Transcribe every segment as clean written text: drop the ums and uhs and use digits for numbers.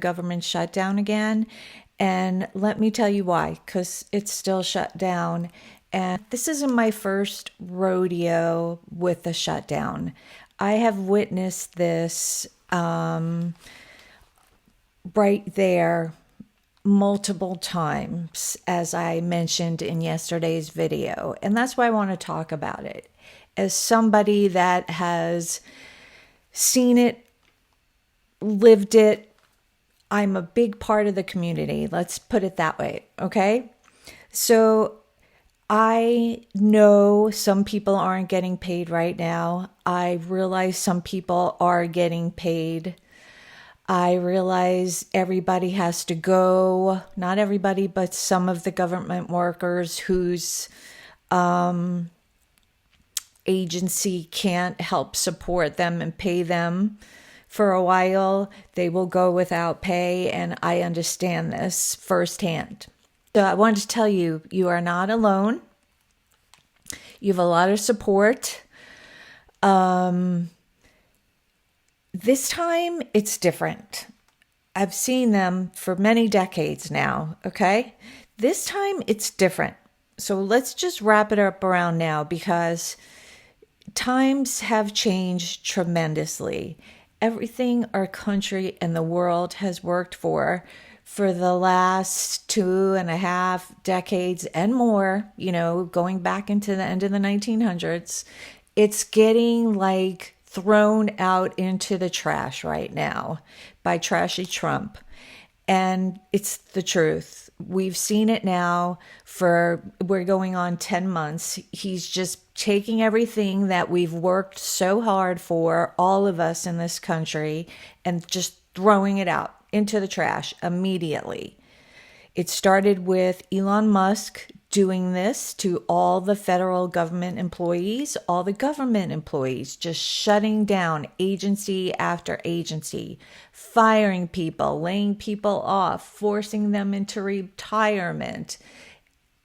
government shutdown again. And let me tell you why, because it's still shut down. And this isn't my first rodeo with the shutdown. I have witnessed this right there multiple times, as I mentioned in yesterday's video. And that's why I want to talk about it. As somebody that has seen it, lived it, I'm a big part of the community. Let's put it that way, okay? So I know some people aren't getting paid right now. I realize some people are getting paid. I realize everybody has to go. Not everybody, but some of the government workers whose agency can't help support them and pay them for a while. They will go without pay, and I understand this firsthand. So I wanted to tell you, you are not alone. You have a lot of support. This time, it's different. I've seen them for many decades now, okay? This time, it's different. So let's just wrap it up around now, because times have changed tremendously. Everything our country and the world has worked for the last 2.5 decades and more, going back into the end of the 1900s, it's getting like thrown out into the trash right now by trashy Trump. And it's the truth. We've seen it now we're going on 10 months. He's just taking everything that we've worked so hard for, all of us in this country, and just throwing it out into the trash immediately. It started with Elon Musk doing this to all the federal government employees, all the government employees, just shutting down agency after agency, firing people, laying people off, forcing them into retirement,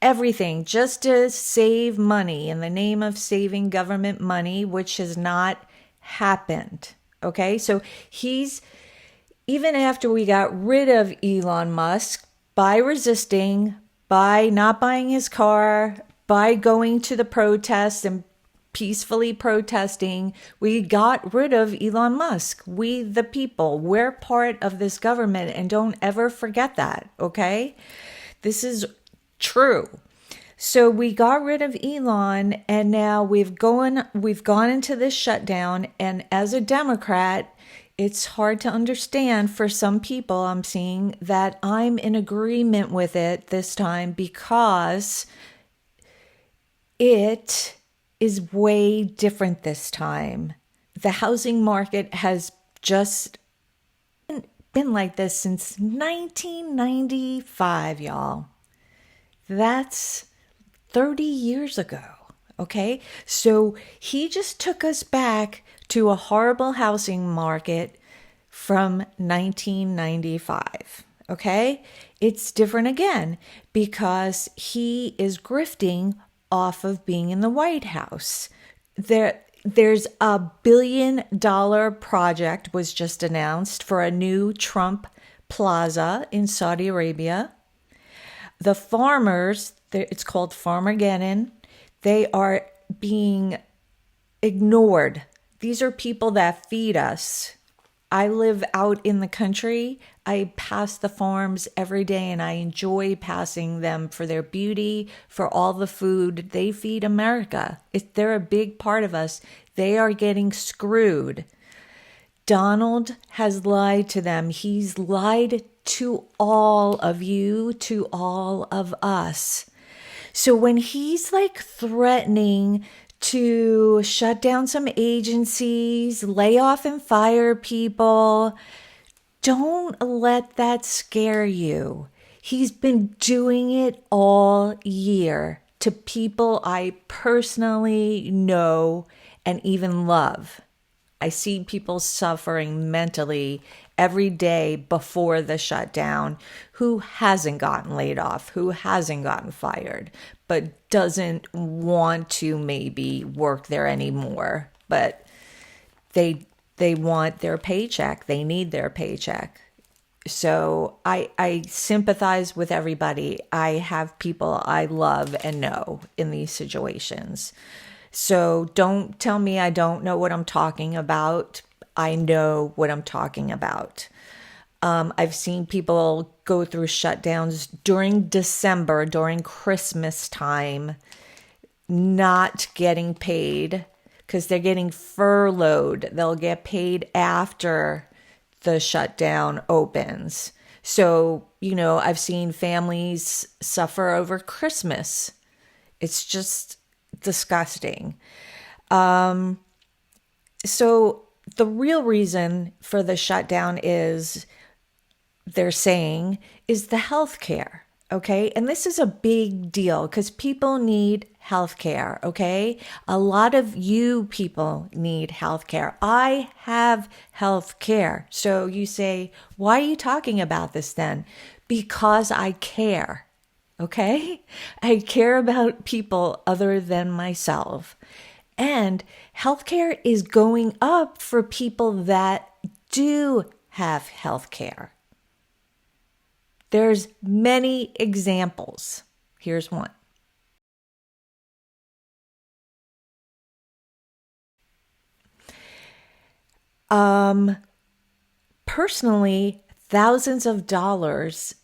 everything just to save money in the name of saving government money, which has not happened. Okay, so even after we got rid of Elon Musk, by resisting, by not buying his car, by going to the protests and peacefully protesting, we got rid of Elon Musk. We, the people, we're part of this government, and don't ever forget that, okay? This is true. So we got rid of Elon, and now we've gone into this shutdown, and as a Democrat, it's hard to understand for some people. I'm seeing that I'm in agreement with it this time, because it is way different this time. The housing market has just been like this since 1995, y'all. That's 30 years ago, okay? So he just took us back to a horrible housing market from 1995, okay? It's different again because he is grifting off of being in the White House. There's a $1 billion project was just announced for a new Trump Plaza in Saudi Arabia. The farmers, it's called Farmageddon, they are being ignored. These are people that feed us. I live out in the country. I pass the farms every day, and I enjoy passing them for their beauty, for all the food. They feed America. They're a big part of us. They are getting screwed. Donald has lied to them. He's lied to all of you, to all of us. So when he's like threatening to shut down some agencies, lay off and fire people, don't let that scare you. He's been doing it all year to people I personally know and even love. I see people suffering mentally every day before the shutdown who hasn't gotten laid off, who hasn't gotten fired, but doesn't want to maybe work there anymore. But they want their paycheck. They need their paycheck. So I sympathize with everybody. I have people I love and know in these situations. So don't tell me I don't know what I'm talking about. I know what I'm talking about. I've seen people go through shutdowns during December, during Christmas time, not getting paid because they're getting furloughed. They'll get paid after the shutdown opens. So, I've seen families suffer over Christmas. It's just disgusting. So, the real reason for the shutdown is they're saying is the health care. Okay. And this is a big deal because people need health care. Okay. A lot of you people need health care. I have health care. So you say, why are you talking about this then? Because I care. Okay. I care about people other than myself. And healthcare is going up for people that do have healthcare. There's many examples. Here's one. Personally, thousands of dollars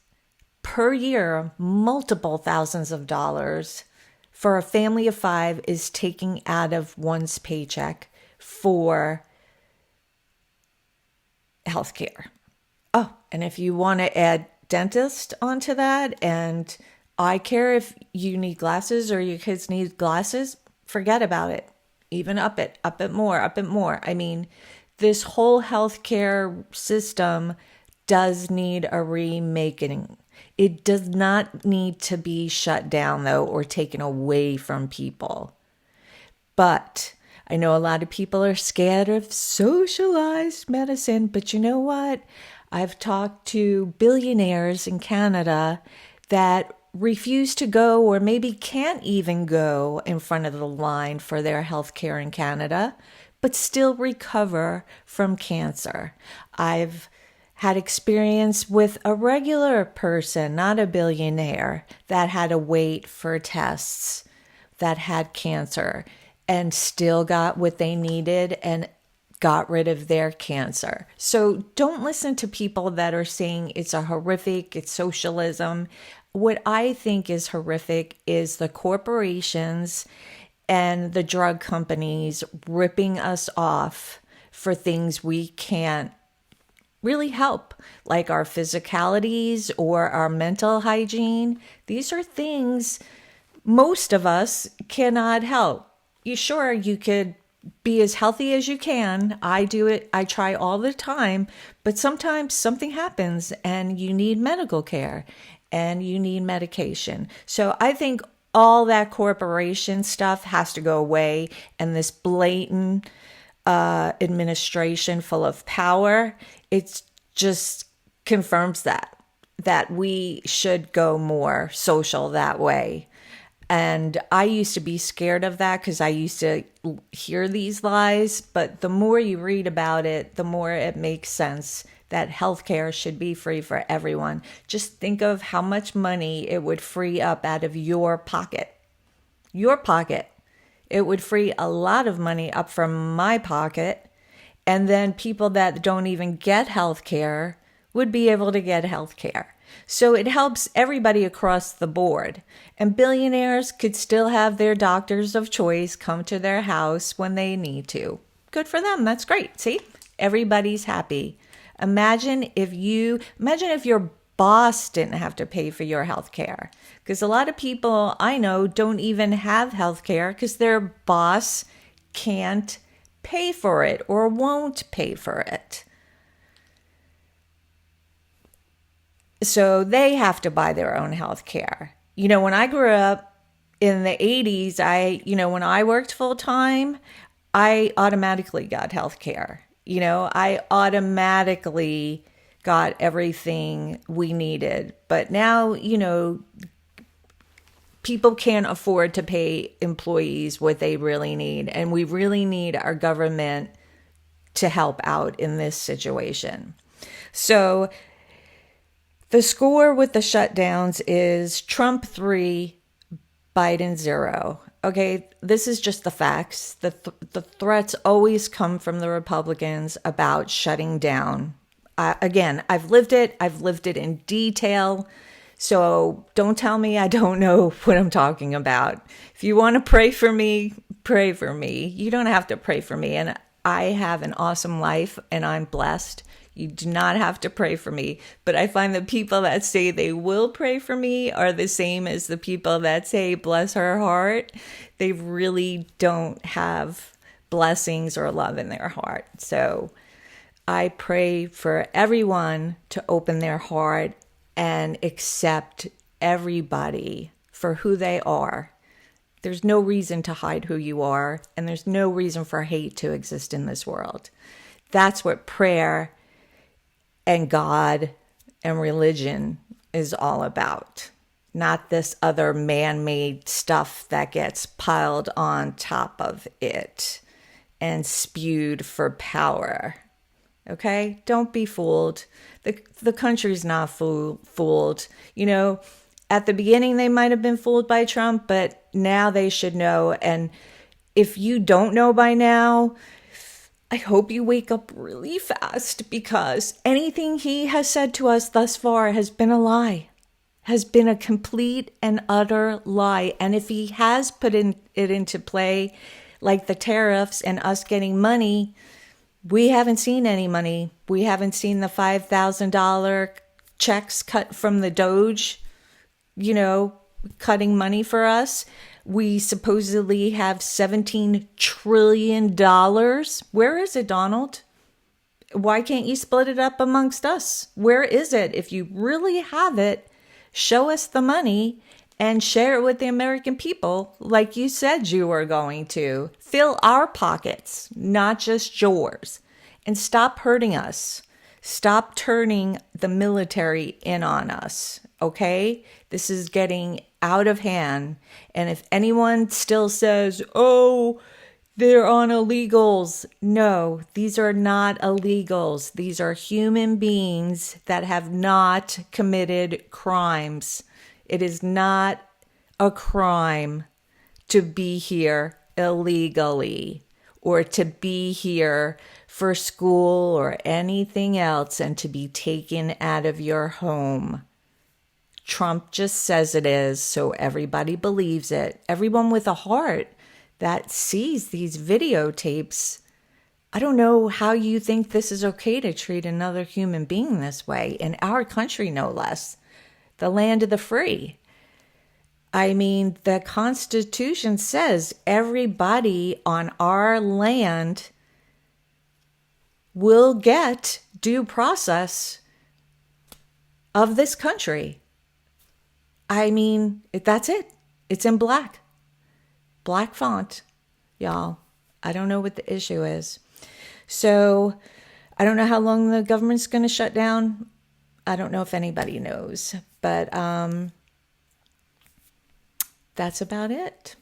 per year, multiple thousands of dollars for a family of 5 is taking out of one's paycheck for healthcare. Oh, and if you want to add dentist onto that and eye care, if you need glasses or your kids need glasses, forget about it. Even up it more, up it more. I mean, this whole healthcare system does need a remaking. It does not need to be shut down, though, or taken away from people. But I know a lot of people are scared of socialized medicine, but you know what? I've talked to billionaires in Canada that refuse to go or maybe can't even go in front of the line for their health care in Canada, but still recover from cancer. I've had experience with a regular person, not a billionaire, that had to wait for tests that had cancer and still got what they needed and got rid of their cancer. So don't listen to people that are saying it's a horrific, it's socialism. What I think is horrific is the corporations and the drug companies ripping us off for things we can't really help, like our physicalities or our mental hygiene. These are things most of us cannot help. You could be as healthy as you can. I do it. I try all the time, but sometimes something happens and you need medical care and you need medication. So I think all that corporation stuff has to go away, and this blatant administration full of power, it just confirms that we should go more social that way. And I used to be scared of that because I used to hear these lies. But the more you read about it, the more it makes sense that healthcare should be free for everyone. Just think of how much money it would free up out of your pocket. Your pocket. It would free a lot of money up from my pocket. And then people that don't even get healthcare would be able to get healthcare. So it helps everybody across the board. And billionaires could still have their doctors of choice come to their house when they need to. Good for them. That's great. See? Everybody's happy. Imagine if your boss didn't have to pay for your health care. Because a lot of people I know don't even have health care because their boss can't pay for it or won't pay for it. So they have to buy their own health care. When I grew up in the 80s, when I worked full time, I automatically got health care. I automatically got everything we needed. But now, people can't afford to pay employees what they really need. And we really need our government to help out in this situation. So The score with the shutdowns is Trump 3, Biden 0. Okay, this is just the facts. The threats always come from the Republicans about shutting down. Again, I've lived it. I've lived it in detail. So don't tell me I don't know what I'm talking about. If you want to pray for me, pray for me. You don't have to pray for me. And I have an awesome life and I'm blessed. You do not have to pray for me. But I find the people that say they will pray for me are the same as the people that say, bless her heart. They really don't have blessings or love in their heart. So I pray for everyone to open their heart and accept everybody for who they are. There's no reason to hide who you are, and there's no reason for hate to exist in this world. That's what prayer and God and religion is all about. Not this other man-made stuff that gets piled on top of it and spewed for power. Okay? Don't be fooled. The country's not fooled. You know, at the beginning they might have been fooled by Trump, but now they should know. And if you don't know by now, I hope you wake up really fast, because anything he has said to us thus far has been a lie, has been a complete and utter lie. And if he has put it into play, like the tariffs and us getting money, we haven't seen any money. We haven't seen the $5,000 checks cut from the Doge, you know, cutting money for us. We supposedly have $17 trillion. Where is it, Donald? Why can't you split it up amongst us? Where is it? If you really have it, show us the money and share it with the American people like you said you were going to. Fill our pockets, not just yours. And stop hurting us. Stop turning the military in on us, okay? This is getting out of hand. And if anyone still says, oh, they're on illegals. No, these are not illegals. These are human beings that have not committed crimes. It is not a crime to be here illegally or to be here for school or anything else and to be taken out of your home. Trump just says it is, so everybody believes it. Everyone with a heart that sees these videotapes, I don't know how you think this is okay to treat another human being this way, in our country no less, the land of the free. I mean, the Constitution says everybody on our land will get due process of this country. I mean, that's it. It's in black font, y'all. I don't know what the issue is. So I don't know how long the government's going to shut down. I don't know if anybody knows, but that's about it.